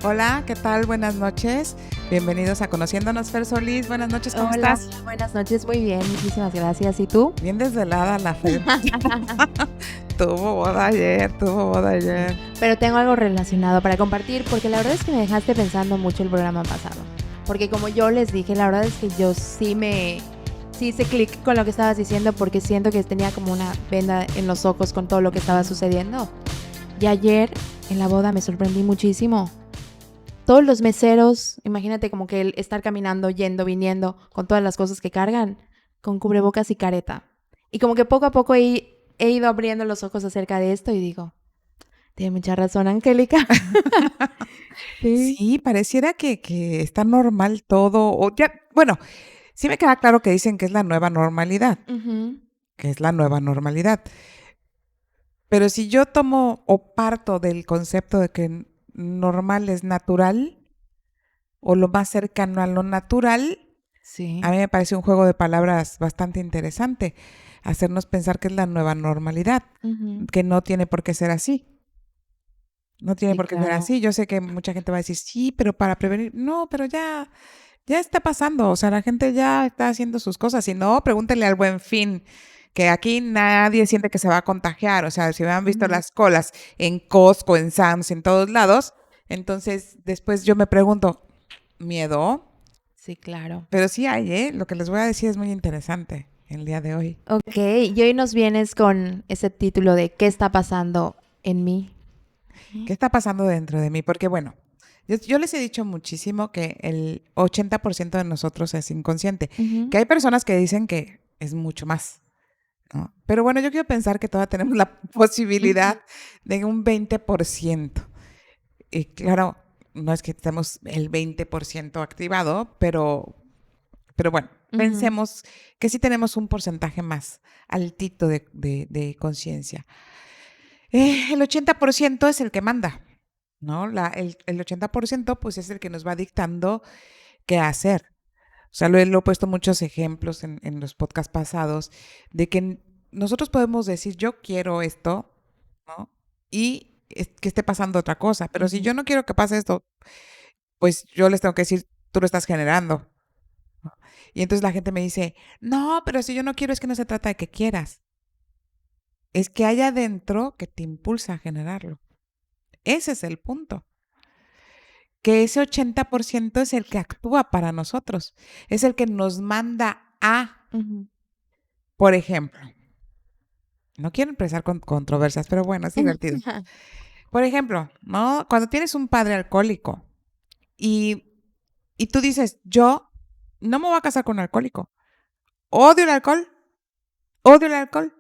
Hola, ¿qué tal? Buenas noches. Bienvenidos a Conociéndonos, Fer Solís. Buenas noches, ¿cómo Hola, estás? buenas noches, muy bien, muchísimas gracias. ¿Y tú? Bien desvelada la Fer. Tuvo boda ayer. Pero tengo algo relacionado para compartir porque la verdad es que me dejaste pensando mucho el programa pasado. Porque como yo les dije, la verdad es que yo sí hice clic con lo que estabas diciendo porque siento que tenía como una venda en los ojos con todo lo que estaba sucediendo. Y ayer en la boda me sorprendí muchísimo. Todos los meseros, imagínate como que el estar caminando, yendo, viniendo, con todas las cosas que cargan, con cubrebocas y careta. Y como que poco a poco he ido abriendo los ojos acerca de esto y digo, tiene mucha razón, Angélica. Sí. Sí, pareciera que está normal todo. O ya, bueno, sí me queda claro que dicen que es la nueva normalidad, Ujú. que es la nueva normalidad. Pero si yo tomo o parto del concepto de que normal es natural o lo más cercano a lo natural, a Sí. mí me parece un juego de palabras bastante interesante, hacernos pensar que es la nueva normalidad, Ujú. que no tiene por qué ser así. No tiene Sí, por qué ser claro. así. Yo sé que mucha gente va a decir, sí, pero para prevenir. No, pero ya está pasando. O sea, la gente ya está haciendo sus cosas. Si no, pregúntenle al Buen Fin, que aquí nadie siente que se va a contagiar. O sea, si hubieran visto Ujú. las colas en Costco, en Sam's, en todos lados, entonces después yo me pregunto, ¿miedo? Sí, claro. Pero sí hay, ¿eh? Lo que les voy a decir es muy interesante el día de hoy. Ok, y hoy nos vienes con ese título de ¿qué está pasando en mí? ¿Qué está pasando dentro de mí? Porque bueno, yo les he dicho muchísimo que el 80% de nosotros es inconsciente, Ujú. que hay personas que dicen que es mucho más, ¿no? Pero bueno, yo quiero pensar que todavía tenemos la posibilidad de un 20%. Y claro, no es que estemos el 20% activado, pero bueno, Ujú. pensemos que sí tenemos un porcentaje más altito de conciencia. El 80% es el que manda, ¿no? El 80% pues es el que nos va dictando qué hacer. O sea, lo he puesto muchos ejemplos en los podcasts pasados de que nosotros podemos decir, yo quiero esto, ¿no? Y que esté pasando otra cosa. Pero si Ujú. yo no quiero que pase esto, pues yo les tengo que decir, tú lo estás generando. Y entonces la gente me dice, no, pero si yo no quiero, es que no se trata de que quieras. Es que hay adentro que te impulsa a generarlo. Ese es el punto. Que ese 80% es el que actúa para nosotros, es el que nos manda a, Ujú. por ejemplo, no quiero empezar con controversias, pero bueno, es divertido. Por ejemplo, ¿no? Cuando tienes un padre alcohólico y, y tú dices, yo no me voy a casar con un alcohólico, odio el alcohol, odio el alcohol,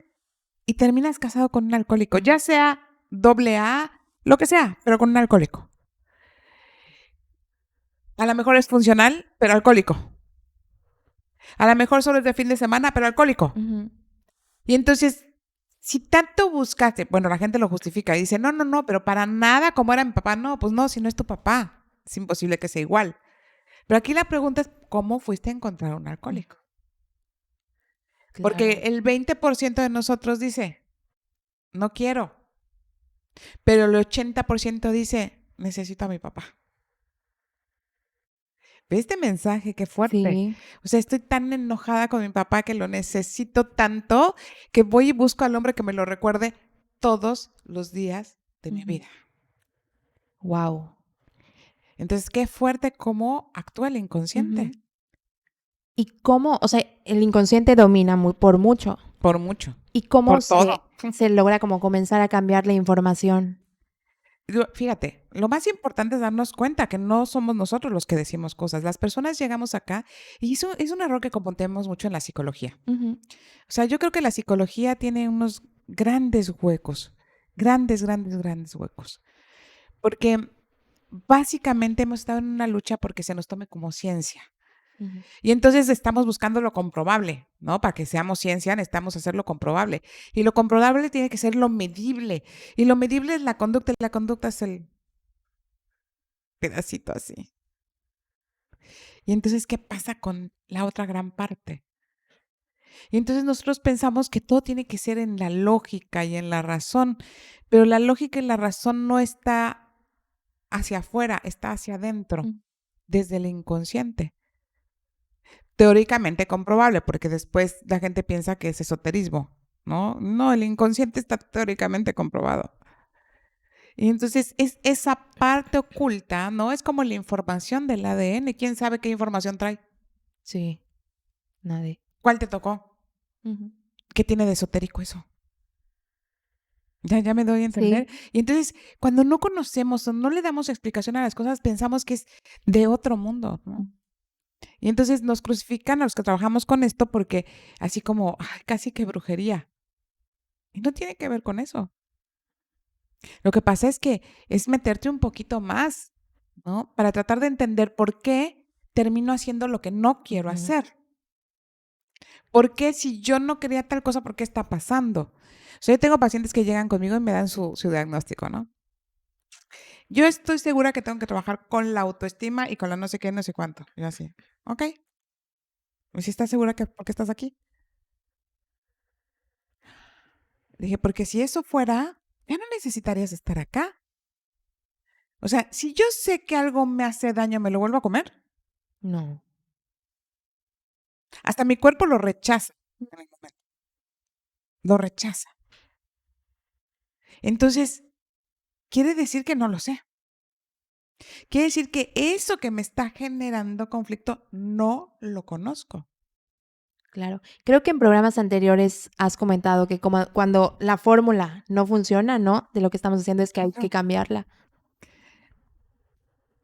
y terminas casado con un alcohólico, ya sea doble A, lo que sea, pero con un alcohólico. A lo mejor es funcional, pero alcohólico. A lo mejor solo es de fin de semana, pero alcohólico. Ujú. Y entonces, si tanto buscaste, bueno, la gente lo justifica y dice, no, no, no, pero para nada como era mi papá, no, pues no, si no es tu papá, es imposible que sea igual. Pero aquí la pregunta es, ¿cómo fuiste a encontrar un alcohólico? Porque Claro. el 20% de nosotros dice, no quiero, pero el 80% dice, necesito a mi papá. ¿Ve este mensaje? Qué fuerte. Sí. O sea, estoy tan enojada con mi papá que lo necesito tanto que voy y busco al hombre que me lo recuerde todos los días de mi vida. Wow. Entonces, qué fuerte cómo actúa el inconsciente, ¿Y cómo, o sea, el inconsciente domina por mucho? por mucho, ¿Y cómo por todo. se logra como comenzar a cambiar la información? Fíjate, lo más importante es darnos cuenta que no somos nosotros los que decimos cosas. Las personas llegamos acá y eso es un error que cometemos mucho en la psicología. Ujú. O sea, yo creo que la psicología tiene unos grandes huecos, grandes, grandes, grandes huecos. Porque básicamente hemos estado en una lucha porque se nos tome como ciencia. Ujú. Y entonces estamos buscando lo comprobable, ¿no? Para que seamos ciencia necesitamos hacerlo comprobable. Y lo comprobable tiene que ser lo medible. Y lo medible es la conducta, y la conducta es el pedacito así. Y entonces, ¿qué pasa con la otra gran parte? Y entonces nosotros pensamos que todo tiene que ser en la lógica y en la razón, pero la lógica y la razón no está hacia afuera, está hacia adentro, Mm. desde el inconsciente. Teóricamente comprobable, porque después la gente piensa que es esoterismo, ¿no? No, el inconsciente está teóricamente comprobado. Y entonces es esa parte oculta, ¿no? Es como la información del ADN. ¿Quién sabe qué información trae? Sí, nadie. ¿Cuál te tocó? Ujú. ¿Qué tiene de esotérico eso? Ya me doy a entender. Sí. Y entonces, cuando no conocemos o no le damos explicación a las cosas, pensamos que es de otro mundo, ¿no? Mm. Y entonces nos crucifican a los que trabajamos con esto porque así como, ay, casi que brujería. Y no tiene que ver con eso. Lo que pasa es que es meterte un poquito más, ¿no? Para tratar de entender por qué termino haciendo lo que no quiero Ujú. hacer. ¿Por qué si yo no quería tal cosa, por qué está pasando? O sea, yo tengo pacientes que llegan conmigo y me dan su diagnóstico, ¿no? Yo estoy segura que tengo que trabajar con la autoestima y con la no sé qué, no sé cuánto. Y yo así, ok. ¿Y si estás segura que por qué estás aquí? Dije, porque si eso fuera, ya no necesitarías estar acá. O sea, si yo sé que algo me hace daño, ¿me lo vuelvo a comer? No. Hasta mi cuerpo lo rechaza en el momento. Lo rechaza. Entonces, quiere decir que no lo sé. Quiere decir que eso que me está generando conflicto no lo conozco. Claro. Creo que en programas anteriores has comentado que como cuando la fórmula no funciona, ¿no? De lo que estamos haciendo es que hay que cambiarla.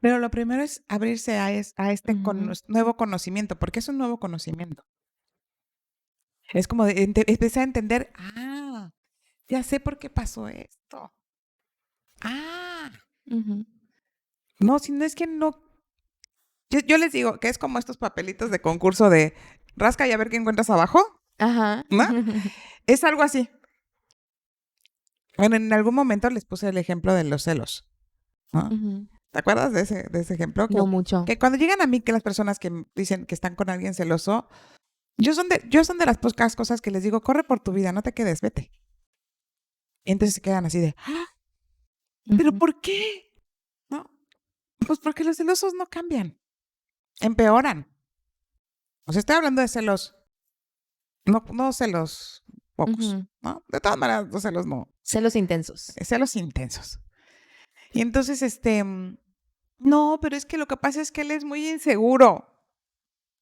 Pero lo primero es abrirse a este Ujú. nuevo conocimiento, porque es un nuevo conocimiento. Es como de empezar a entender, ya sé por qué pasó esto. Ah, Ujú. no, si no es que no. Yo les digo que es como estos papelitos de concurso de rasca y a ver qué encuentras abajo, Ajá. ¿no? Es algo así. Bueno, en algún momento les puse el ejemplo de los celos, ¿no? Ujú. ¿Te acuerdas de ese ejemplo? No mucho. Que cuando llegan a mí, que las personas que dicen que están con alguien celoso, yo son de las pocas cosas que les digo, corre por tu vida, no te quedes, vete. Y entonces se quedan así de, ¿pero Ujú. por qué? ¿No? Pues porque los celosos no cambian, empeoran. O sea, estoy hablando de celos, no celos pocos, Ujú. ¿no? De todas maneras, los celos no, Celos intensos. celos intensos. Y entonces, no, pero es que lo que pasa es que él es muy inseguro.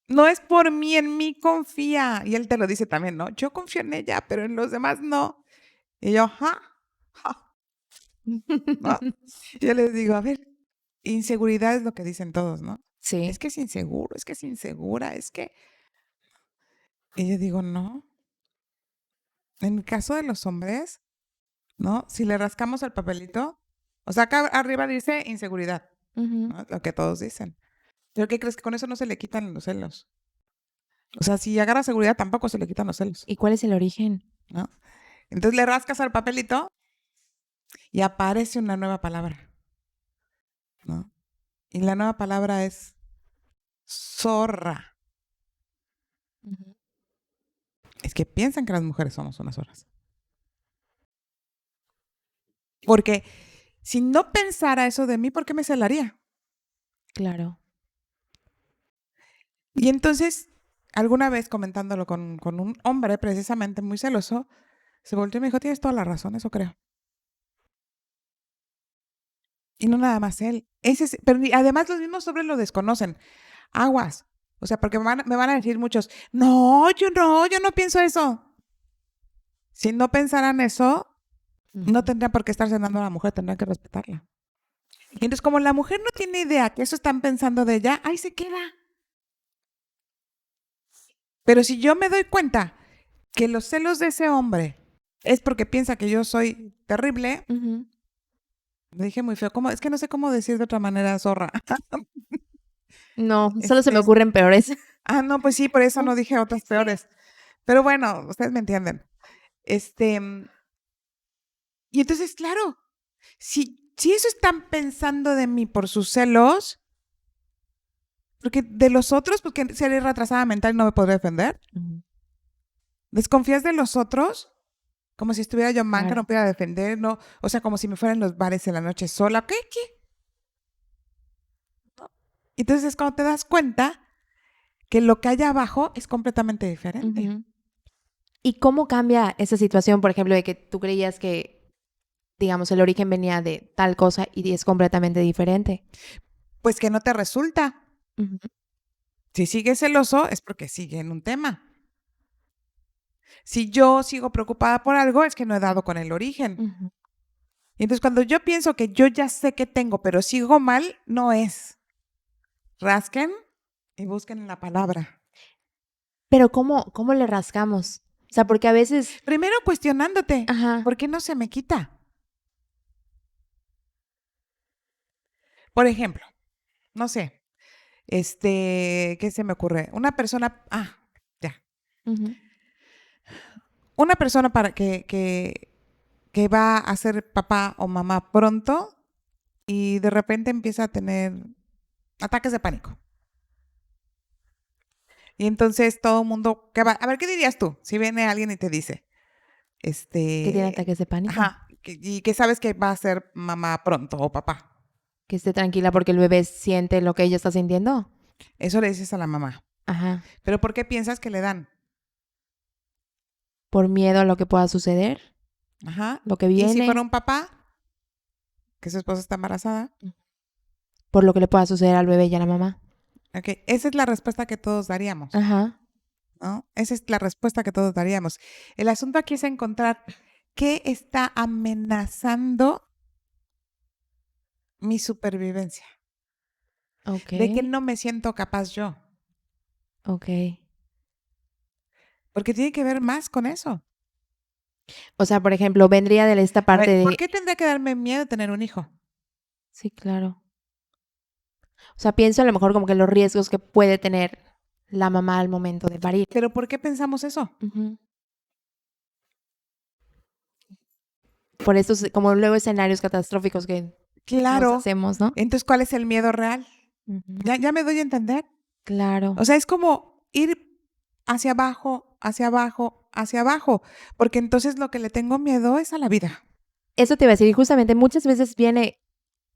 No es por mí, en mí confía. Y él te lo dice también, ¿no? Yo confío en ella, pero en los demás no. Y yo, ja, ¿no? Y yo les digo, a ver, inseguridad es lo que dicen todos, ¿no? Es Sí. que es inseguro, es que es insegura, es que... Y yo digo, no. En el caso de los hombres, ¿no? Si le rascamos el papelito, o sea, acá arriba dice inseguridad, Ujú. ¿no? Lo que todos dicen. ¿Pero qué crees? Que con eso no se le quitan los celos. O sea, si agarra seguridad, tampoco se le quitan los celos, ¿Y cuál es el origen? ¿no? Entonces le rascas al papelito y aparece una nueva palabra, ¿no? Y la nueva palabra es zorra. Ujú. Es que piensan que las mujeres somos unas zorras. Porque si no pensara eso de mí, ¿por qué me celaría? Claro. Y entonces, alguna vez comentándolo con un hombre precisamente muy celoso, se volteó y me dijo, tienes toda la razón, eso creo. Y no nada más él. Pero además los mismos hombres lo desconocen. Aguas. O sea, porque me van a decir muchos, no, yo no pienso eso. Si no pensaran eso, no Ujú. tendrían por qué estar cenando a la mujer, tendrían que respetarla. Y entonces, como la mujer no tiene idea que eso están pensando de ella, ahí se queda. Pero si yo me doy cuenta que los celos de ese hombre es porque piensa que yo soy terrible, Ujú. me dije muy feo, es que no sé cómo decir de otra manera, zorra. No, solo se me Este, ocurren peores. no, pues sí, por eso no dije otras peores. Pero bueno, ustedes me entienden. Este, y entonces, claro, si eso están pensando de mí por sus celos, porque de los otros, porque seré retrasada mental y no me podré defender. Ujú. ¿Desconfías de los otros? Como si estuviera yo manca, no Claro. pudiera defender, no. O sea, como si me fuera en los bares en la noche sola. ¿Qué? Entonces es cuando te das cuenta que lo que hay abajo es completamente diferente. Ujú. ¿Y cómo cambia esa situación, por ejemplo, de que tú creías que, digamos, el origen venía de tal cosa y es completamente diferente? Pues que no te resulta. Ujú, Si sigues celoso es porque sigue en un tema. Si yo sigo preocupada por algo es que no he dado con el origen. ujú. Y entonces cuando yo pienso que yo ya sé que tengo, pero sigo mal, no es. Rasquen y busquen la palabra. Pero ¿cómo le rascamos? O sea, porque a veces, Primero cuestionándote, ajá, ¿por qué no se me quita? Por ejemplo, no sé, ¿qué se me ocurre? Una persona, ya, ujú, una persona que va a ser papá o mamá pronto y de repente empieza a tener ataques de pánico. Y entonces todo el mundo, a ver, ¿qué dirías tú si viene alguien y te dice, que tiene ataques de pánico. ajá, y que sabes que va a ser mamá pronto o papá? Que esté tranquila porque el bebé siente lo que ella está sintiendo. Eso le dices a la mamá. Ajá. ¿Pero por qué piensas que le dan? Por miedo a lo que pueda suceder, Ajá. lo que Y si fuera viene, un papá, que su esposa está embarazada, por lo que le pueda suceder al bebé y a la mamá. ok, esa es la respuesta que todos daríamos, Ajá. ¿no? Esa es la respuesta que todos daríamos. El asunto aquí es encontrar qué está amenazando mi supervivencia, Ok. de qué no me siento capaz yo, Ok. porque tiene que ver más con eso. O sea, por ejemplo, vendría de esta A parte ver, ¿por de... qué tendría que darme miedo tener un hijo? Sí, claro. O sea, pienso a lo mejor como que los riesgos que puede tener la mamá al momento de parir. ¿Pero por qué pensamos eso? Ujú. Por estos, como luego escenarios catastróficos que nos Claro. hacemos, ¿no? Entonces, ¿cuál es el miedo real? Ujú. ¿Ya me doy a entender? Claro. O sea, es como ir hacia abajo, hacia abajo, hacia abajo, porque entonces lo que le tengo miedo es a la vida. Eso te iba a decir, y justamente muchas veces viene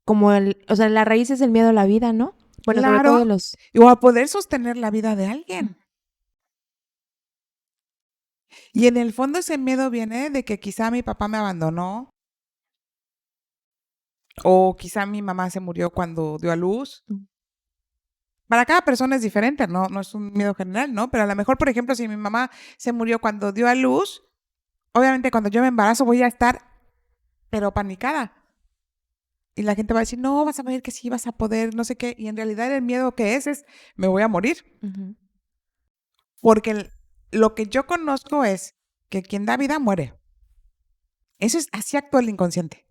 como o sea, la raíz es el miedo a la vida, ¿no? Bueno, sobre Claro, todo los... o a poder sostener la vida de alguien. Y en el fondo ese miedo viene de que quizá mi papá me abandonó o quizá mi mamá se murió cuando dio a luz. Mm. Para cada persona es diferente, no es un miedo general, ¿no? Pero a lo mejor, por ejemplo, si mi mamá se murió cuando dio a luz, obviamente cuando yo me embarazo voy a estar, pero panicada. Y la gente va a decir, no, vas a ver que sí vas a poder, no sé qué. Y en realidad el miedo que es, me voy a morir. Ujú. Porque lo que yo conozco es que quien da vida muere. Eso es, así actúa el inconsciente.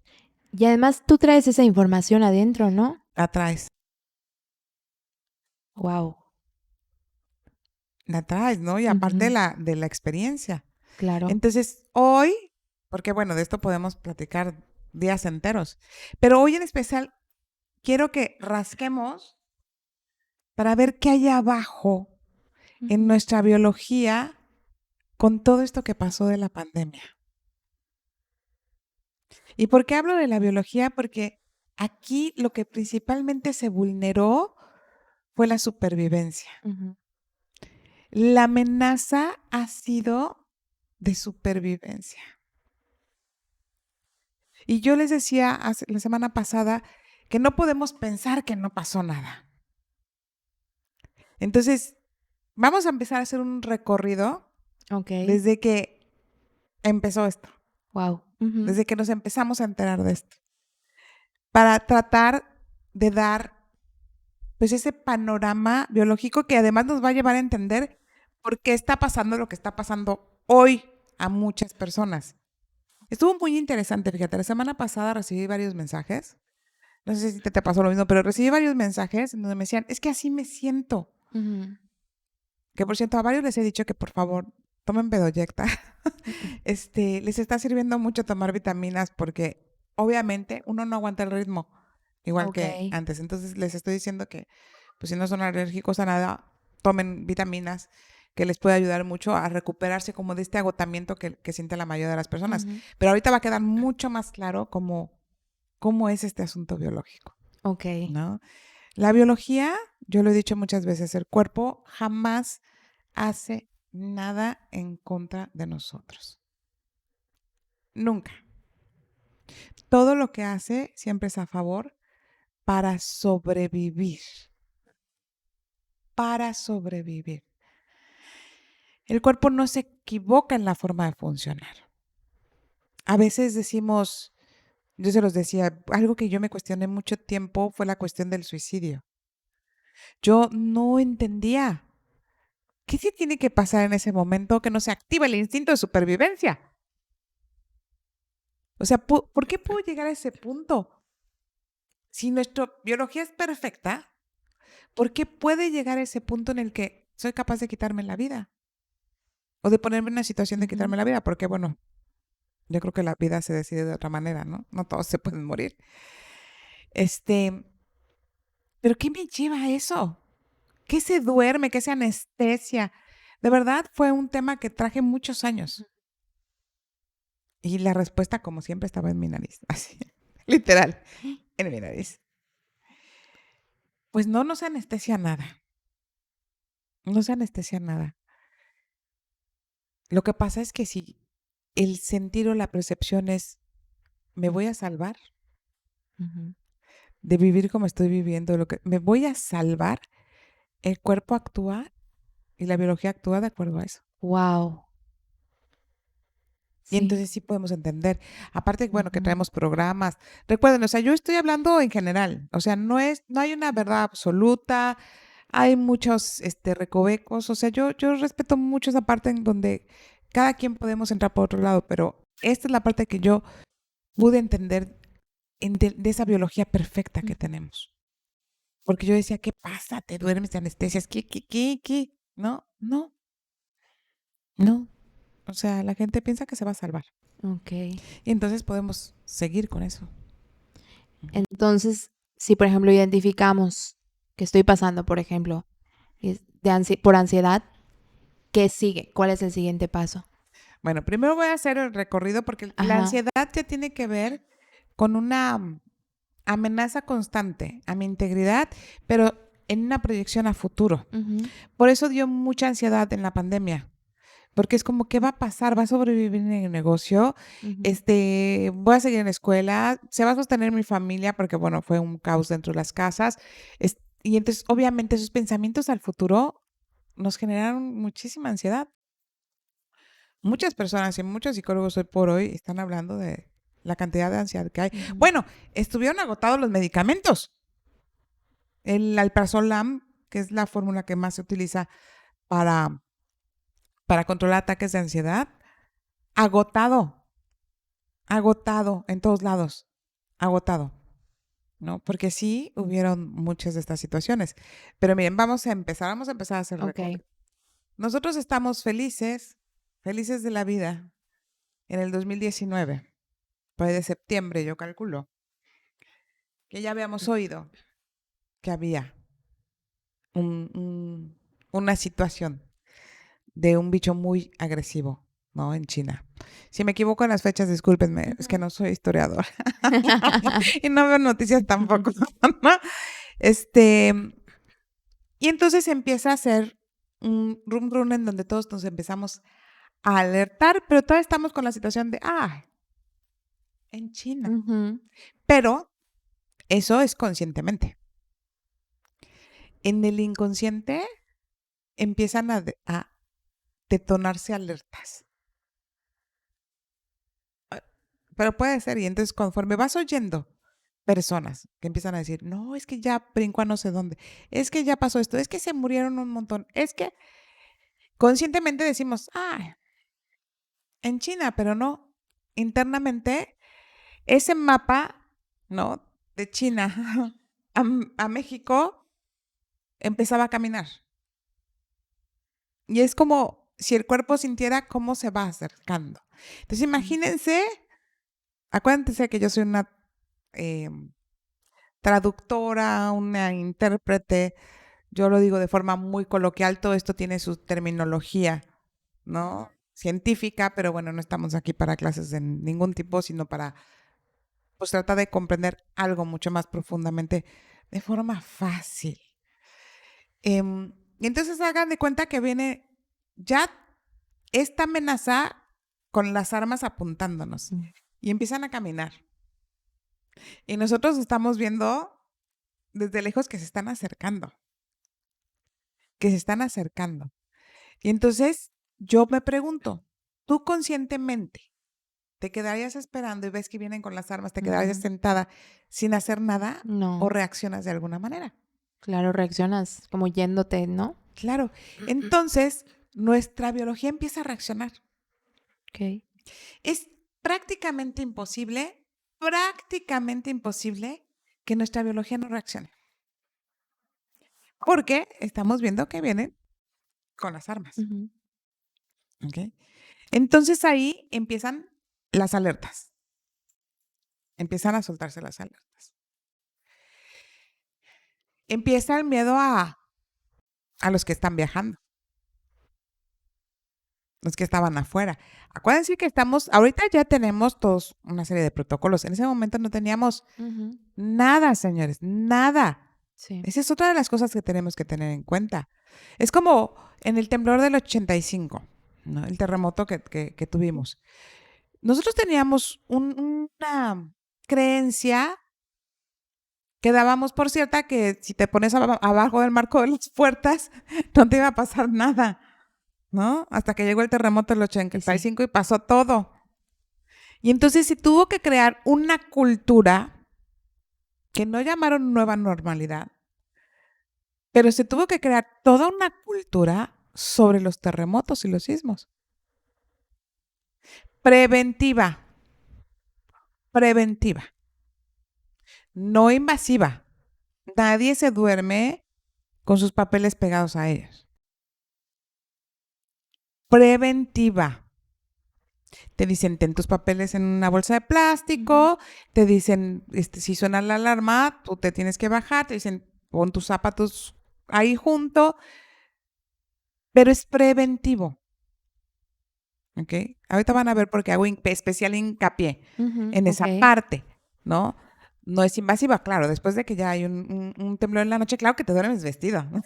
Y además tú traes esa información adentro, ¿no? Atraes, Wow, la traes, ¿no? Y aparte de la experiencia. claro. Entonces, hoy, porque bueno, de esto podemos platicar días enteros, pero hoy en especial quiero que rasquemos para ver qué hay abajo en Ujú, nuestra biología con todo esto que pasó de la pandemia. ¿Y por qué hablo de la biología? Porque aquí lo que principalmente se vulneró fue la supervivencia. ujú. La amenaza ha sido de supervivencia. Y yo les decía la semana pasada que no podemos pensar que no pasó nada. Entonces, vamos a empezar a hacer un recorrido Ok, desde que empezó esto, wow. desde que nos empezamos a enterar de esto, para tratar de dar pues ese panorama biológico que además nos va a llevar a entender por qué está pasando lo que está pasando hoy a muchas personas. Estuvo muy interesante, fíjate, la semana pasada recibí varios mensajes, no sé si te pasó lo mismo, pero recibí varios mensajes en donde me decían, es que así me siento. Que por cierto, a varios les he dicho que por favor tomen Bedoyecta. Les está sirviendo mucho tomar vitaminas porque obviamente uno no aguanta el ritmo igual Ok. que antes. Entonces les estoy diciendo que pues si no son alérgicos a nada, tomen vitaminas que les puede ayudar mucho a recuperarse como de este agotamiento que siente la mayoría de las personas. Ujú. Pero ahorita va a quedar mucho más claro cómo es este asunto biológico, Ok. ¿no? La biología, yo lo he dicho muchas veces, el cuerpo jamás hace nada en contra de nosotros. Nunca. Todo lo que hace siempre es a favor para sobrevivir. Para sobrevivir. El cuerpo no se equivoca en la forma de funcionar. A veces decimos, yo se los decía, algo que yo me cuestioné mucho tiempo fue la cuestión del suicidio. Yo no entendía qué se tiene que pasar en ese momento que no se activa el instinto de supervivencia. O sea, ¿por qué puedo llegar a ese punto? Si nuestra biología es perfecta, ¿por qué puede llegar a ese punto en el que soy capaz de quitarme la vida? O de ponerme en una situación de quitarme la vida, porque bueno, yo creo que la vida se decide de otra manera, ¿no? No todos se pueden morir. ¿Pero qué me lleva a eso? ¿Qué se duerme? ¿Qué se anestesia? De verdad fue un tema que traje muchos años. Y la respuesta, como siempre, estaba en mi nariz. Así, literal, en mi nariz. Pues no se anestesia nada. No se anestesia nada. Lo que pasa es que si el sentir o la percepción es, me voy a salvar de vivir como estoy viviendo, me voy a salvar, el cuerpo actúa y la biología actúa de acuerdo a eso. Wow. Y entonces sí podemos entender. Aparte, bueno, que traemos programas. Recuerden, o sea, yo estoy hablando en general. O sea, no hay una verdad absoluta. Hay muchos recovecos. O sea, yo respeto mucho esa parte en donde cada quien podemos entrar por otro lado, pero esta es la parte que yo pude entender de esa biología perfecta que tenemos. Porque yo decía, ¿qué pasa? ¿Te duermes, te anestesias? ¿Qué? No. O sea, la gente piensa que se va a salvar. Ok. Y entonces podemos seguir con eso. Entonces, si por ejemplo identificamos que estoy pasando, por ejemplo, por ansiedad, ¿qué sigue? ¿Cuál es el siguiente paso? Bueno, primero voy a hacer el recorrido porque la ansiedad ya tiene que ver con una amenaza constante a mi integridad, pero en una proyección a futuro. Por eso dio mucha ansiedad en la pandemia. Porque es como, ¿qué va a pasar? ¿Va a sobrevivir en el negocio? Voy a seguir en la escuela, se va a sostener mi familia, porque bueno, fue un caos dentro de las casas. Y entonces, obviamente, esos pensamientos al futuro nos generaron muchísima ansiedad. Muchas personas y muchos psicólogos hoy por hoy están hablando de la cantidad de ansiedad que hay. Bueno, estuvieron agotados los medicamentos. El alprazolam, que es la fórmula que más se utiliza para controlar ataques de ansiedad, agotado en todos lados, agotado, ¿no? Porque sí hubieron muchas de estas situaciones. Pero miren, vamos a empezar a hacer recorrido. Nosotros estamos felices de la vida en el 2019, pues de septiembre yo calculo, que ya habíamos oído que había una situación de un bicho muy agresivo, ¿no? En China. Si me equivoco en las fechas, discúlpenme, es que no soy historiadora y no veo noticias tampoco, ¿no? Y entonces empieza a ser un rum rum en donde todos nos empezamos a alertar, pero todavía estamos con la situación de, en China. Pero eso es conscientemente. En el inconsciente empiezan a detonarse alertas. Pero puede ser, y entonces conforme vas oyendo personas que empiezan a decir, no, es que ya brincó a no sé dónde, es que ya pasó esto, es que se murieron un montón, es que conscientemente decimos, en China, pero no, internamente ese mapa, ¿no? De China a México empezaba a caminar. Y es como si el cuerpo sintiera cómo se va acercando. Entonces imagínense, acuérdense que yo soy una traductora, una intérprete, yo lo digo de forma muy coloquial, todo esto tiene su terminología, ¿no? Científica, pero bueno, no estamos aquí para clases de ningún tipo, sino para pues tratar de comprender algo mucho más profundamente de forma fácil. Y entonces hagan de cuenta que viene ya esta amenaza con las armas apuntándonos y empiezan a caminar. Y nosotros estamos viendo desde lejos que se están acercando, Y entonces yo me pregunto, ¿tú conscientemente te quedarías esperando y ves que vienen con las armas, te quedarías sentada sin hacer nada o No, reaccionas de alguna manera? claro, reaccionas como yéndote, ¿no? Claro. Entonces, nuestra biología empieza a reaccionar. Ok. Es prácticamente imposible que nuestra biología no reaccione. Porque estamos viendo que vienen con las armas. Ujú. ¿Ok? Entonces ahí empiezan las alertas. Empiezan a soltarse las alertas. Empieza el miedo a los que están viajando, los que estaban afuera. Acuérdense que ahorita ya tenemos todos una serie de protocolos. En ese momento no teníamos Ujú. nada, señores, nada. Sí. Esa es otra de las cosas que tenemos que tener en cuenta. Es como en el temblor del 85, ¿no? El terremoto que tuvimos. Nosotros teníamos una creencia que dábamos por cierta que si te pones abajo del marco de las puertas no te iba a pasar nada, ¿no? Hasta que llegó el terremoto del 85 y pasó todo. Y entonces se tuvo que crear una cultura que no llamaron nueva normalidad, pero se tuvo que crear toda una cultura sobre los terremotos y los sismos. Preventiva, no invasiva. Nadie se duerme con sus papeles pegados a ellos. Preventiva. Te dicen, ten tus papeles en una bolsa de plástico, te dicen, si suena la alarma, tú te tienes que bajar, te dicen, pon tus zapatos ahí junto, pero es preventivo. ¿Ok? Ahorita van a ver por qué hago especial hincapié en esa Ok. parte, ¿no? No es invasiva, claro, después de que ya hay un temblor en la noche, claro que te duermes vestido, ¿no?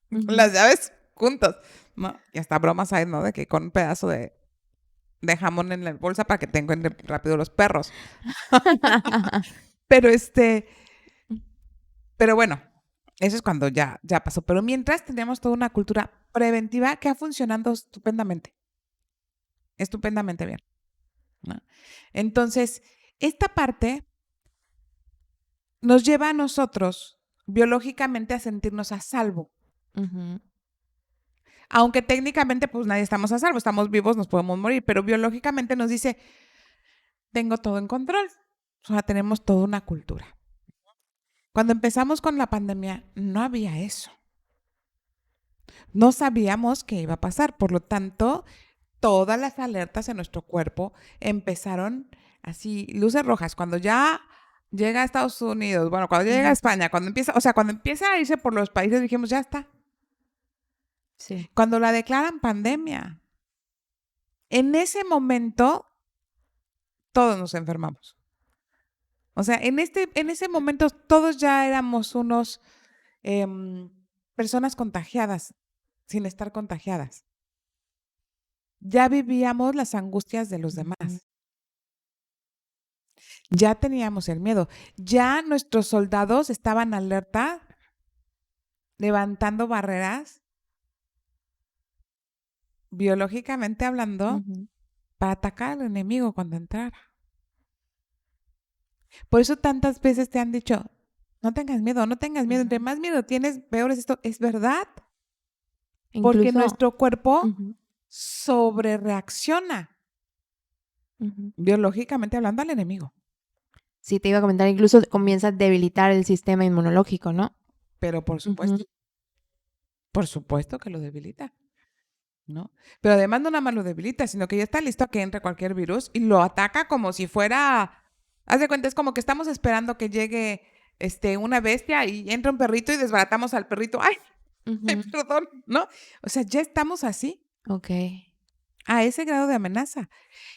Ujú. Las llaves juntos, ¿no? Y hasta bromas hay, ¿no? De que con un pedazo de jamón en la bolsa para que te encuentren rápido los perros. Pero pero bueno, eso es cuando ya pasó. Pero mientras tenemos toda una cultura preventiva que ha funcionado estupendamente bien, ¿no? Entonces, esta parte nos lleva a nosotros biológicamente a sentirnos a salvo. Ujú. Aunque técnicamente pues nadie estamos a salvo, estamos vivos, nos podemos morir, pero biológicamente nos dice, tengo todo en control. O sea, tenemos toda una cultura. Cuando empezamos con la pandemia, no había eso. No sabíamos qué iba a pasar. Por lo tanto, todas las alertas en nuestro cuerpo empezaron así, luces rojas. Cuando ya llega a Estados Unidos, bueno, cuando llega a España, cuando empieza a irse por los países, dijimos, ya está. Sí. Cuando la declaran pandemia, en ese momento todos nos enfermamos. O sea, en ese momento todos ya éramos unos personas contagiadas, sin estar contagiadas. Ya vivíamos las angustias de los demás. Ya teníamos el miedo. Ya nuestros soldados estaban alerta, levantando barreras, biológicamente hablando, Ujú. para atacar al enemigo cuando entrara. Por eso tantas veces te han dicho, no tengas miedo, no tengas miedo. Entre Ujú. más miedo tienes, peor es esto. Es verdad, porque Incluso, nuestro cuerpo ujú, sobrereacciona, ujú. biológicamente hablando, al enemigo. Sí, te iba a comentar, incluso comienza a debilitar el sistema inmunológico, ¿no? Pero Ujú. por supuesto que lo debilita, ¿no? Pero además no nada más lo debilita, sino que ya está listo a que entre cualquier virus y lo ataca como si fuera, haz de cuenta, es como que estamos esperando que llegue una bestia y entra un perrito y desbaratamos al perrito. ¡Ay! Ay, Ujú. perdón, ¿no? O sea, ya estamos así, Ok. a ese grado de amenaza.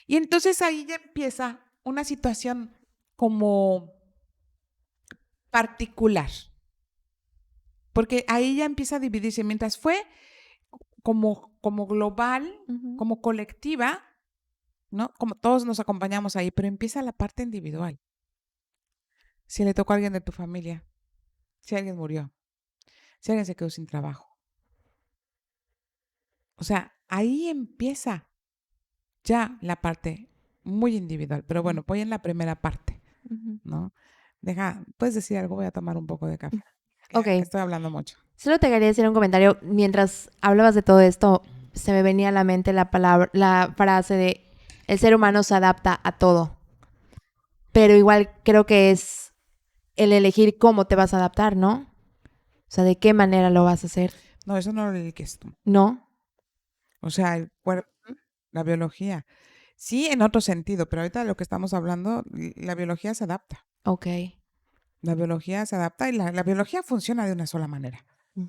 Y entonces ahí ya empieza una situación como particular. Porque ahí ya empieza a dividirse. Mientras fue como global, Ujú. como colectiva, ¿no? Como todos nos acompañamos ahí, pero empieza la parte individual. Si le tocó a alguien de tu familia, si alguien murió, si alguien se quedó sin trabajo. O sea, ahí empieza ya la parte muy individual. Pero bueno, voy en la primera parte, Ujú. ¿no? ¿Puedes decir algo? Voy a tomar un poco de café. Ok. Ya estoy hablando mucho. Solo te quería decir un comentario. Mientras hablabas de todo esto, se me venía a la mente la frase de el ser humano se adapta a todo. Pero igual creo que es el elegir cómo te vas a adaptar, ¿no? O sea, de qué manera lo vas a hacer, No, eso no lo eliges tú. ¿no? O sea, el cuerpo, la biología. Sí, en otro sentido, pero ahorita de lo que estamos hablando, la biología se adapta. Ok. La biología se adapta y la biología funciona de una sola manera. Mm.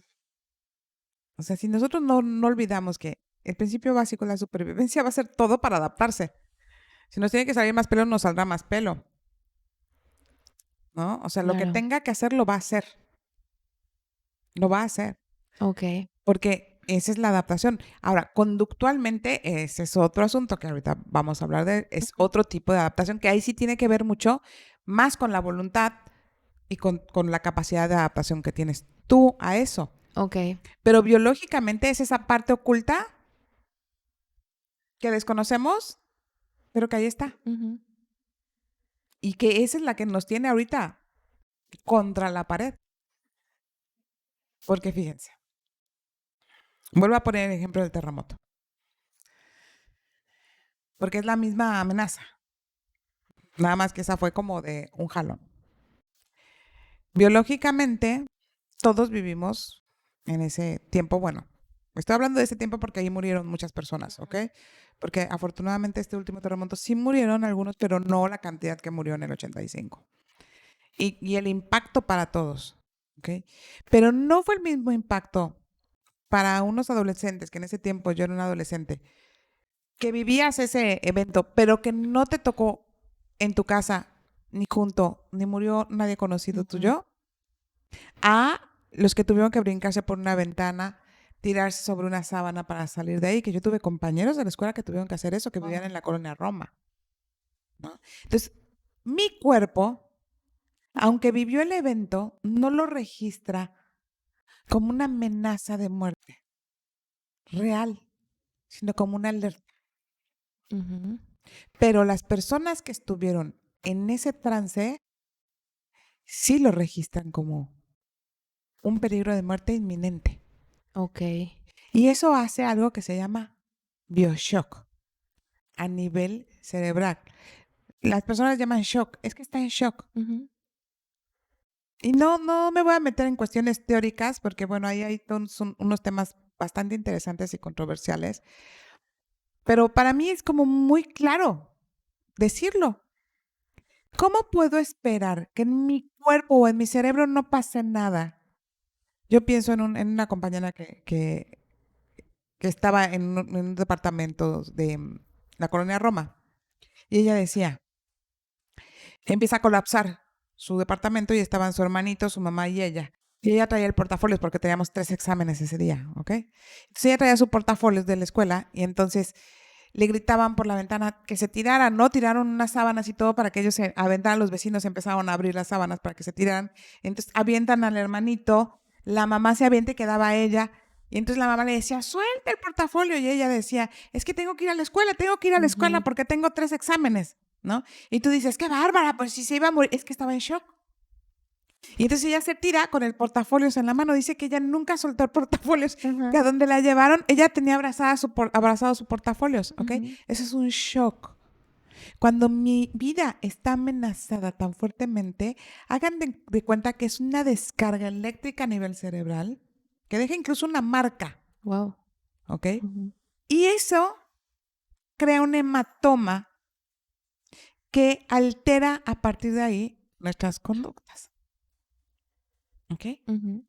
O sea, si nosotros no olvidamos que el principio básico de la supervivencia va a ser todo para adaptarse. Si nos tiene que salir más pelo, nos saldrá más pelo, ¿no? O sea, lo que Claro. tenga que hacer, lo va a hacer. Lo va a hacer. Ok. Porque esa es la adaptación. Ahora, conductualmente, ese es otro asunto que ahorita vamos a hablar de, es otro tipo de adaptación que ahí sí tiene que ver mucho más con la voluntad y con la capacidad de adaptación que tienes tú a eso. Ok. Pero biológicamente es esa parte oculta que desconocemos, pero que ahí está. Ujú. Y que esa es la que nos tiene ahorita contra la pared. Porque fíjense, vuelvo a poner el ejemplo del terremoto. Porque es la misma amenaza. Nada más que esa fue como de un jalón. Biológicamente, todos vivimos en ese tiempo. Bueno, estoy hablando de ese tiempo porque ahí murieron muchas personas, ¿ok? Porque afortunadamente este último terremoto sí murieron algunos, pero no la cantidad que murió en el 85. Y el impacto para todos, ¿ok? Pero no fue el mismo impacto para unos adolescentes, que en ese tiempo yo era un adolescente, que vivías ese evento, pero que no te tocó en tu casa, ni junto, ni murió nadie conocido Ujú. tuyo, a los que tuvieron que brincarse por una ventana, tirarse sobre una sábana para salir de ahí, que yo tuve compañeros de la escuela que tuvieron que hacer eso, que vivían en la colonia Roma, ¿no? Entonces, mi cuerpo, aunque vivió el evento, no lo registra como una amenaza de muerte real, sino como una alerta. Ujú. Pero las personas que estuvieron en ese trance sí lo registran como un peligro de muerte inminente. Ok. Y eso hace algo que se llama bioshock a nivel cerebral. Las personas llaman shock, es que está en shock. Ujú. Y no me voy a meter en cuestiones teóricas porque, bueno, ahí hay unos temas bastante interesantes y controversiales. Pero para mí es como muy claro decirlo. ¿Cómo puedo esperar que en mi cuerpo o en mi cerebro no pase nada? Yo pienso en una compañera que estaba en un departamento de la colonia Roma y ella decía, empieza a colapsar su departamento y estaban su hermanito, su mamá y ella. Y ella traía el portafolio porque teníamos 3 exámenes ese día, ¿ok? Entonces ella traía su portafolio de la escuela y entonces le gritaban por la ventana que se tiraran, ¿no? Tiraron unas sábanas y todo para que ellos se aventaran, los vecinos empezaron a abrir las sábanas para que se tiraran. Entonces avientan al hermanito, la mamá se avienta y quedaba ella. Y entonces la mamá le decía, suelta el portafolio. Y ella decía, es que tengo que ir a la escuela, tengo que ir a la escuela Ujú. porque tengo 3 exámenes, ¿no? Y tú dices, qué bárbara, pues si se iba a morir, es que estaba en shock. Y entonces ella se tira con el portafolios en la mano. Dice que ella nunca soltó el portafolios, Ajá. que a donde la llevaron, ella tenía abrazado su portafolios, ¿ok? Ujú. Eso es un shock. Cuando mi vida está amenazada tan fuertemente, hagan de cuenta que es una descarga eléctrica a nivel cerebral que deja incluso una marca, Wow. ¿ok? Ujú. Y eso crea un hematoma que altera a partir de ahí nuestras conductas, ¿ok? Ujú.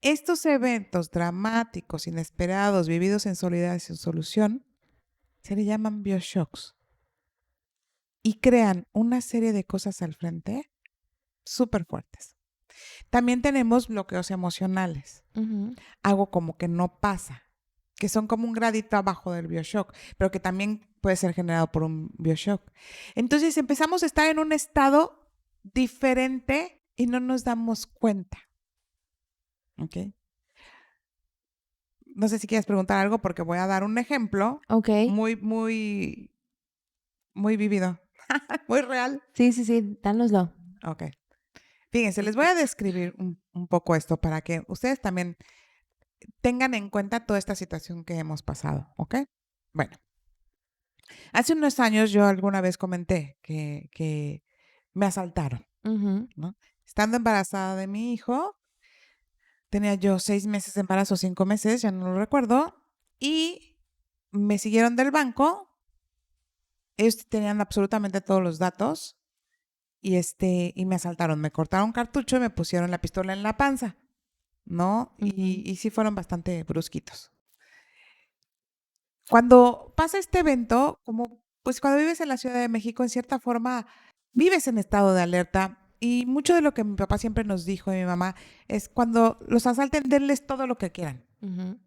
Estos eventos dramáticos, inesperados, vividos en soledad y sin solución, se le llaman bioshocks y crean una serie de cosas al frente súper fuertes. También tenemos bloqueos emocionales. Ujú. Algo como que no pasa, que son como un gradito abajo del BioShock, pero que también puede ser generado por un BioShock. Entonces empezamos a estar en un estado diferente y no nos damos cuenta. ¿Ok? No sé si quieres preguntar algo porque voy a dar un ejemplo Ok. muy, muy, muy vivido, muy real. Sí, dánoslo. Ok. Fíjense, les voy a describir un poco esto para que ustedes también tengan en cuenta toda esta situación que hemos pasado, ¿ok? Bueno, hace unos años yo alguna vez comenté que me asaltaron, Ujú. ¿no? Estando embarazada de mi hijo, tenía yo 6 meses de embarazo, 5 meses, ya no lo recuerdo, y me siguieron del banco. Ellos tenían absolutamente todos los datos y me asaltaron. Me cortaron cartucho y me pusieron la pistola en la panza, ¿no? Ujú. Y sí fueron bastante brusquitos. Cuando pasa este evento, como pues cuando vives en la Ciudad de México, en cierta forma vives en estado de alerta. Y mucho de lo que mi papá siempre nos dijo y mi mamá es cuando los asalten, denles todo lo que quieran. Ujú.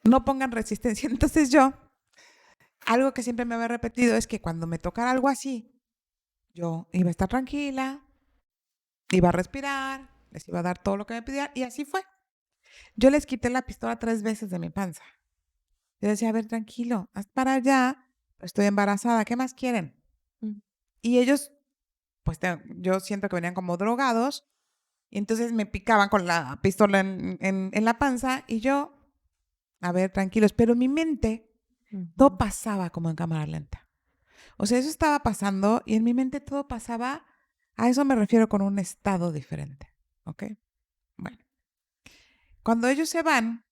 No pongan resistencia. Entonces yo, algo que siempre me había repetido es que cuando me tocara algo así, yo iba a estar tranquila, iba a respirar, les iba a dar todo lo que me pidieran. Y así fue. Yo les quité la pistola 3 veces de mi panza. Yo decía, a ver, tranquilo, haz para allá, estoy embarazada, ¿qué más quieren? Mm. Y ellos, pues yo siento que venían como drogados, y entonces me picaban con la pistola en la panza, y yo, a ver, tranquilos, pero en mi mente todo Ujú. pasaba como en cámara lenta. O sea, eso estaba pasando, y en mi mente todo pasaba, a eso me refiero con un estado diferente, ¿ok? Bueno, cuando ellos se van,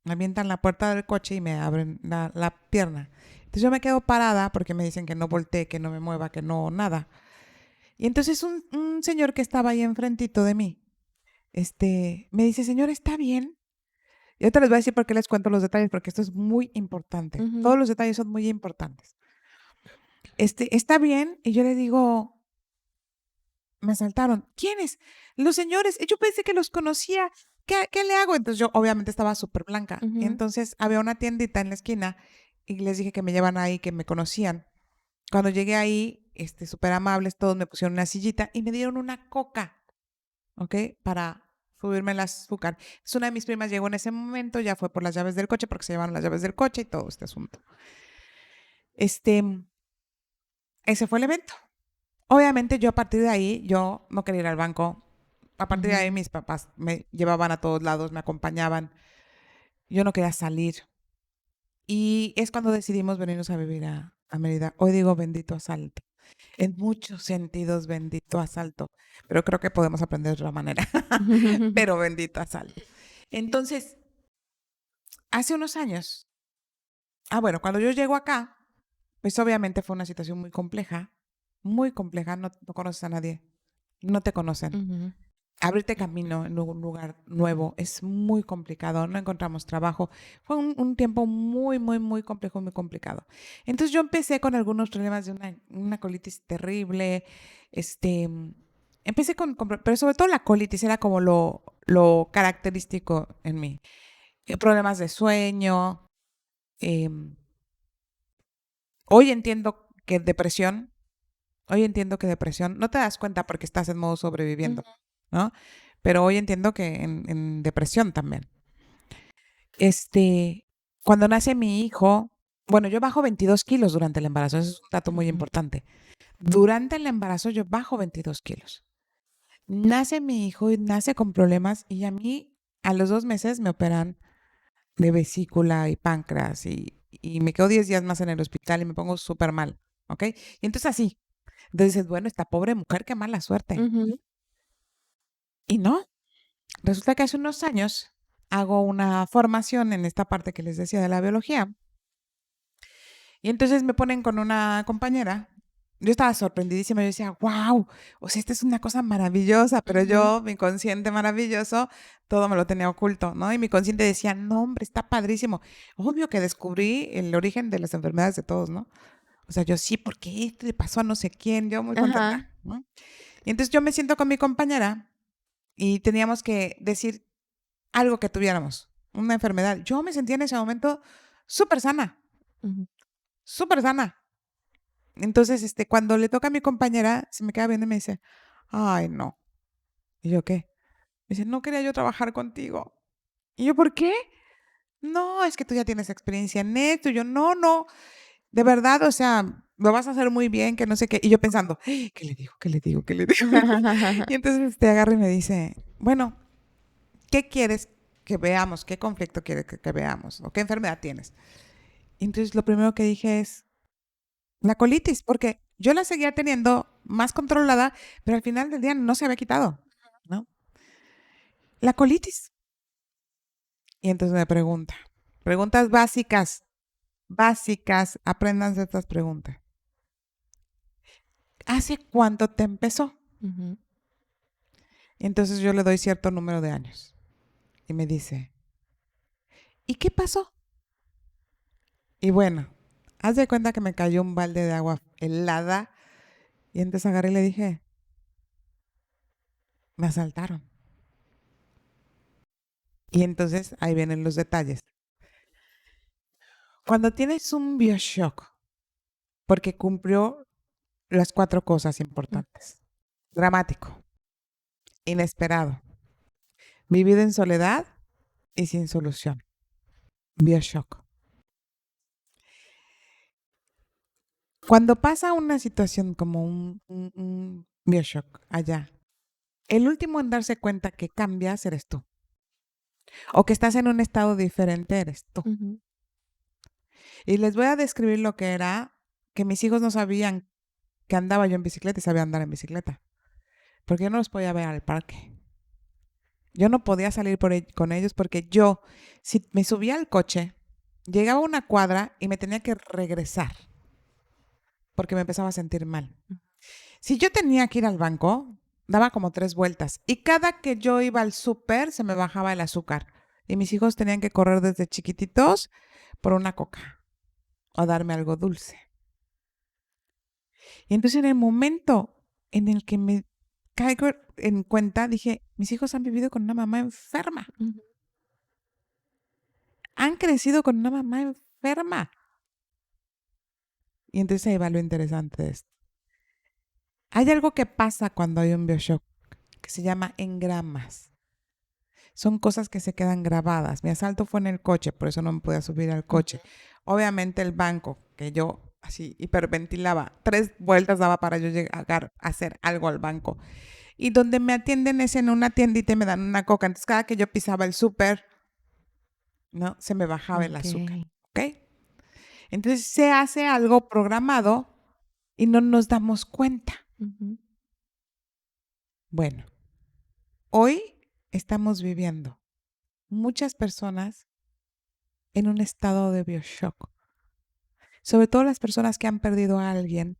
me avientan la puerta del coche y me abren la pierna. Entonces yo me quedo parada porque me dicen que no voltee, que no me mueva, que no, nada. Y entonces un señor que estaba ahí enfrentito de mí, me dice, señor, ¿está bien? Y ahorita les voy a decir por qué les cuento los detalles, porque esto es muy importante. Ujú. Todos los detalles son muy importantes. ¿Está bien? Y yo le digo, me asaltaron. ¿Quiénes? Los señores. Yo pensé que los conocía. ¿Qué le hago? Entonces yo obviamente estaba súper blanca. Y Ujú. entonces había una tiendita en la esquina y les dije que me llevan ahí, que me conocían. Cuando llegué ahí, súper amables, todos me pusieron una sillita y me dieron una coca, ¿ok? Para subirme el azúcar. Es una de mis primas llegó en ese momento, ya fue por las llaves del coche, porque se llevaron las llaves del coche y todo este asunto. Este, ese fue el evento. Obviamente yo a partir de ahí, yo no quería ir al banco. A partir de ahí Ujú. mis papás me llevaban a todos lados, me acompañaban. Yo no quería salir. Y es cuando decidimos venirnos a vivir a Mérida. Hoy digo bendito asalto. En muchos sentidos, bendito asalto. Pero creo que podemos aprender de otra manera. Pero bendito asalto. Entonces, hace unos años, bueno, cuando yo llego acá, pues obviamente fue una situación muy compleja, no conoces a nadie, no te conocen. Ujú. Abrirte camino en un lugar nuevo es muy complicado, no encontramos trabajo. Fue un tiempo muy, muy, muy complejo, muy complicado. Entonces yo empecé con algunos problemas de una colitis terrible. este, Empecé pero sobre todo la colitis era como lo característico en mí. Problemas de sueño. em, hoy entiendo que depresión, no te das cuenta porque estás en modo sobreviviendo, Ujú. ¿no? Pero hoy entiendo que en depresión también. Este, Cuando nace mi hijo, bueno, yo bajo 22 kilos durante el embarazo, eso es un dato muy Ujú. importante. Durante el embarazo yo bajo 22 kilos. Nace mi hijo y nace con problemas y a mí a los 2 meses me operan de vesícula y páncreas y me quedo 10 días más en el hospital y me pongo súper mal, ¿ok? Y entonces así, entonces dices, bueno, esta pobre mujer, qué mala suerte. Ujú. Y no, resulta que hace unos años hago una formación en esta parte que les decía de la biología y entonces me ponen con una compañera. Yo estaba sorprendidísima, yo decía, wow, o sea, esta es una cosa maravillosa, pero Ujú. yo, mi consciente maravilloso, todo me lo tenía oculto, ¿no? Y mi consciente decía, no, hombre, está padrísimo. Obvio que descubrí el origen de las enfermedades de todos, ¿no? O sea, yo sí, porque esto le pasó a no sé quién, yo muy contenta, Ajá. ¿no? Y entonces yo me siento con mi compañera y teníamos que decir algo que tuviéramos, una enfermedad. Yo me sentía en ese momento súper sana, Ujú. súper sana. Entonces, cuando le toca a mi compañera, se me queda viendo y me dice, ay, no. ¿Y yo qué? Me dice, no quería yo trabajar contigo. Y yo, ¿por qué? No, es que tú ya tienes experiencia en esto. Y yo, no, no, de verdad, o sea, lo vas a hacer muy bien, que no sé qué. Y yo pensando, "Ay, ¿qué le digo? ¿Qué le digo? ¿Qué le digo? Y entonces te agarra y me dice, bueno, ¿qué quieres que veamos? ¿Qué conflicto quieres que veamos? ¿O qué enfermedad tienes? Y entonces lo primero que dije es la colitis, porque yo la seguía teniendo más controlada, pero al final del día no se había quitado, ¿no? La colitis. Y entonces me pregunta, preguntas básicas, básicas, aprendan estas preguntas. ¿Hace cuánto te empezó? Ujú. Y entonces yo le doy cierto número de años. Y me dice, ¿y qué pasó? Y bueno, haz de cuenta que me cayó un balde de agua helada. Y entonces agarré y le dije, me asaltaron. Y entonces ahí vienen los detalles. Cuando tienes un bioshock, porque cumplió las 4 cosas importantes. Dramático, inesperado, vivido en soledad y sin solución. Bioshock. Cuando pasa una situación como un Bioshock allá, el último en darse cuenta que cambias eres tú. O que estás en un estado diferente eres tú. Ujú. Y les voy a describir lo que era que mis hijos no sabían que andaba yo en bicicleta y sabía andar en bicicleta. Porque yo no los podía ver al parque. Yo no podía salir con ellos porque yo, si me subía al coche, llegaba a una cuadra y me tenía que regresar porque me empezaba a sentir mal. Si yo tenía que ir al banco, daba como 3 vueltas y cada que yo iba al súper se me bajaba el azúcar y mis hijos tenían que correr desde chiquititos por una coca o darme algo dulce. Y entonces en el momento en el que me caigo en cuenta, dije, mis hijos han vivido con una mamá enferma, Ujú. han crecido con una mamá enferma. Y entonces ahí va lo interesante de esto. Hay algo que pasa cuando hay un Bioshock que se llama engramas. Son cosas que se quedan grabadas. Mi asalto fue en el coche, por eso no me podía subir al coche. Obviamente el banco, que yo así hiperventilaba, 3 vueltas daba para yo llegar a hacer algo al banco. Y donde me atienden es en una tiendita y me dan una coca. Entonces cada que yo pisaba el súper, ¿no? Se me bajaba el Ok. azúcar. ¿Ok? Entonces se hace algo programado y no nos damos cuenta. Ujú. Bueno, hoy estamos viviendo muchas personas en un estado de bioshock, sobre todo las personas que han perdido a alguien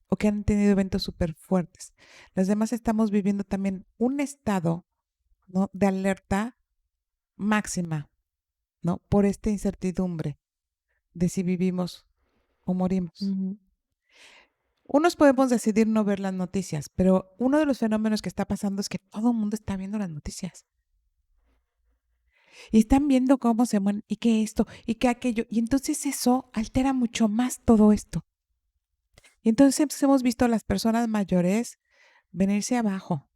o que han tenido eventos súper fuertes. Las demás estamos viviendo también un estado, ¿no?, de alerta máxima, ¿no?, por esta incertidumbre de si vivimos o morimos. Ujú. Unos podemos decidir no ver las noticias, pero uno de los fenómenos que está pasando es que todo el mundo está viendo las noticias. Y están viendo cómo se mueren y que esto y que aquello. Y entonces eso altera mucho más todo esto. Y entonces hemos visto a las personas mayores venirse abajo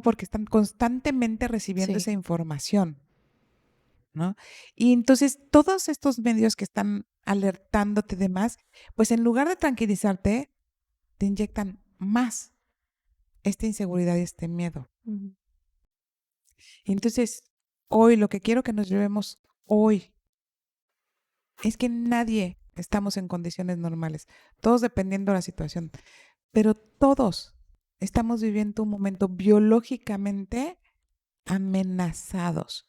porque están constantemente recibiendo Sí. esa información, ¿no? Y entonces todos estos medios que están alertándote de más, pues en lugar de tranquilizarte, te inyectan más esta inseguridad y este miedo. Ujú. Y entonces, hoy lo que quiero que nos llevemos hoy es que nadie estamos en condiciones normales, todos dependiendo de la situación, pero todos estamos viviendo un momento biológicamente amenazados.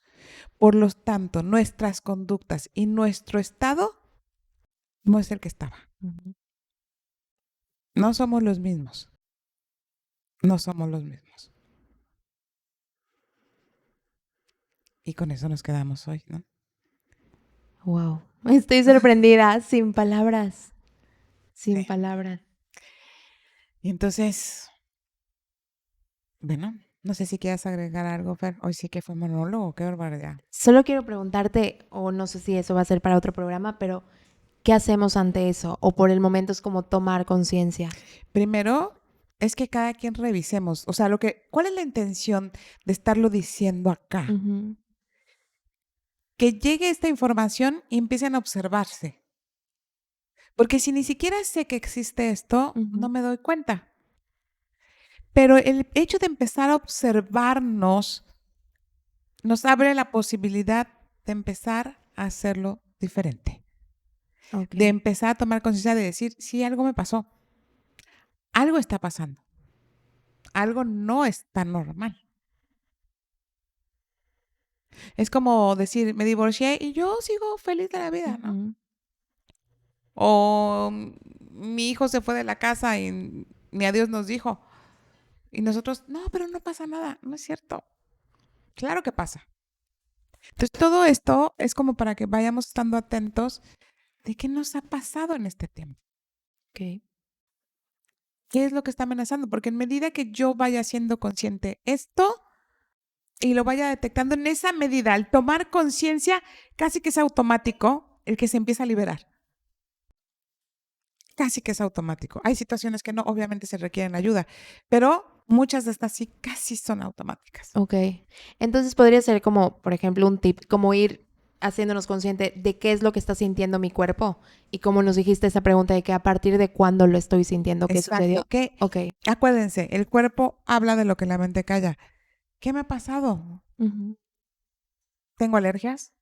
Por lo tanto, nuestras conductas y nuestro estado no es el que estaba. Ujú. No somos los mismos. No somos los mismos. Y con eso nos quedamos hoy, ¿no? Wow. Estoy sorprendida, sin palabras. Sin Sí. palabras. Y entonces, Bueno, no sé si quieras agregar algo, Fer. Hoy sí que fue monólogo, qué barbaridad. Solo quiero preguntarte, o no sé si eso va a ser para otro programa, pero ¿qué hacemos ante eso? O por el momento es como tomar conciencia. Primero, es que cada quien revisemos, o sea, ¿cuál es la intención de estarlo diciendo acá? Ujú, Que llegue esta información y empiecen a observarse. Porque si ni siquiera sé que existe esto, no ujú. me doy cuenta. Pero el hecho de empezar a observarnos nos abre la posibilidad de empezar a hacerlo diferente. Ok, De empezar a tomar conciencia de decir, sí, algo me pasó, algo está pasando, algo no está normal. Es como decir, me divorcié y yo sigo feliz de la vida, ¿no? ujú, O mi hijo se fue de la casa y ni a Dios nos dijo. Y nosotros, no, pero no pasa nada, no es cierto. Claro que pasa. Entonces, todo esto es como para que vayamos estando atentos de qué nos ha pasado en este tiempo. ok. ¿Qué es lo que está amenazando? Porque en medida que yo vaya siendo consciente esto y lo vaya detectando en esa medida, al tomar conciencia, casi que es automático el que se empieza a liberar. Casi que es automático. Hay situaciones que no, obviamente se requieren ayuda, pero muchas de estas sí casi son automáticas. Ok. Entonces podría ser como, por ejemplo, un tip, como ir haciéndonos consciente de qué es lo que está sintiendo mi cuerpo. Y como nos dijiste esa pregunta de que a partir de cuándo lo estoy sintiendo, qué Exacto. sucedió. Ok. Acuérdense, el cuerpo habla de lo que la mente calla. ¿Qué me ha pasado? Ujú, ¿Tengo alergias?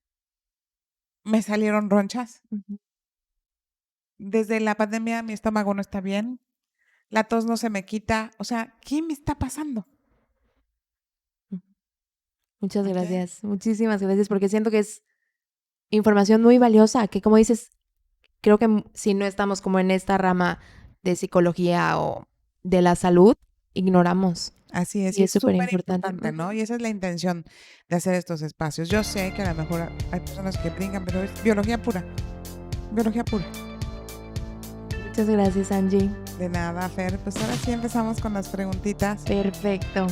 ¿Me salieron ronchas? ujú, Desde la pandemia mi estómago no está bien, la tos no se me quita. O sea, ¿qué me está pasando? ujú. Muchas ¿Ok? gracias. Muchísimas gracias porque siento que es información muy valiosa, que como dices, creo que si no estamos como en esta rama de psicología o de la salud, ignoramos. Así es, Y y es es súper súper importante. importante, ¿no? Y esa es la intención de hacer estos espacios. Yo sé que a lo mejor hay personas que brincan, pero es biología pura, biología pura. Muchas gracias, Angie. De nada, Fer. Pues ahora sí empezamos con las preguntitas. Perfecto.